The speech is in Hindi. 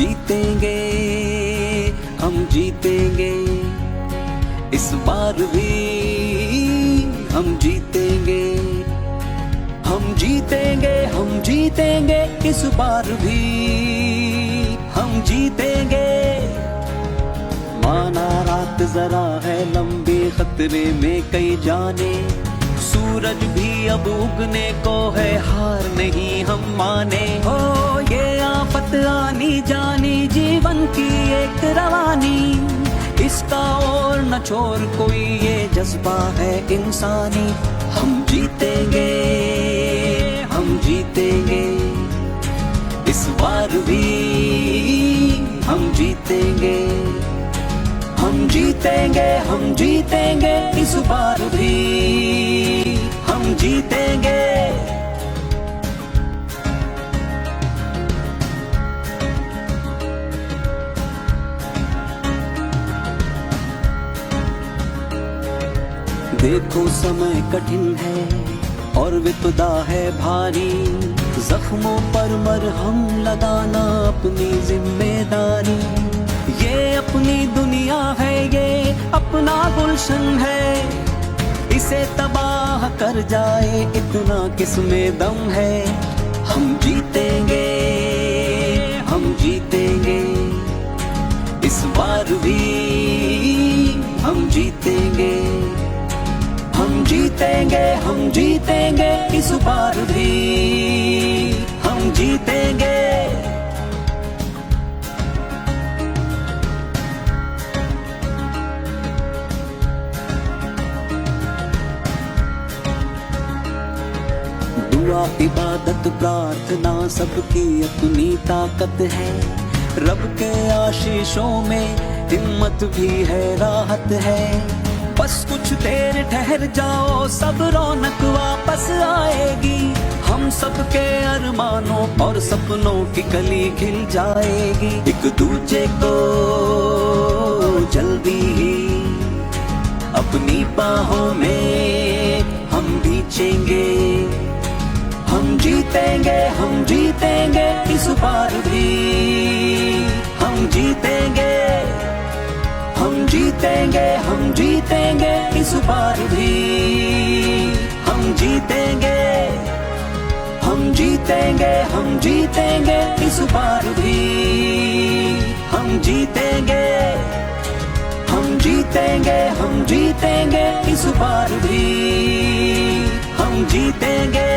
जीतेंगे, हम जीतेंगे, इस बार भी हम जीतेंगे, हम जीतेंगे, हम जीतेंगे, इस बार भी हम जीतेंगे। माना रात जरा है लंबी, खतरे में कई जाने, सूरज भी अब उगने को है, हार नहीं हम माने। हो ये आफत आनी जानी, जीवन की एक रवानी, इसका और न छोड़ कोई, ये जज्बा है इंसानी। हम जीतेंगे, हम जीतेंगे, इस बार भी हम जीतेंगे, हम जीतेंगे, हम जीतेंगे, इस बार भी हम जीतेंगे। देखो समय कठिन है और विपदा है भारी, जख्मों पर मरहम लगाना अपनी जिम्मेदारी। ये अपनी दुनिया है, ये अपना गुलशन है, इसे तबाह कर जाए इतना किसमें दम है। हम जीतेंगे, हम जीतेंगे, इस बार भी हम जीतेंगे, हम जीतेंगे, हम जीतेंगे, इस बार भी हम जीतेंगे। दुआ इबादत प्रार्थना सबकी अपनी ताकत है, रब के आशीषों में हिम्मत भी है, राहत है। बस कुछ देर ठहर जाओ, सब रौनक वापस आएगी, हम सबके अरमानों और सपनों की कली खिल जाएगी। एक दूजे को जल्दी ही अपनी बाहों में हम भींचेंगे, हम जीतेंगे, हम जीतेंगे, इस बार भी हम जीतेंगे, हम जीतेंगे, हम जीतेंगे, इस बार भी हम जीतेंगे, हम जीतेंगे, हम जीतेंगे, इस बार भी हम जीतेंगे, हम जीतेंगे, हम जीतेंगे, इस बार भी हम जीतेंगे।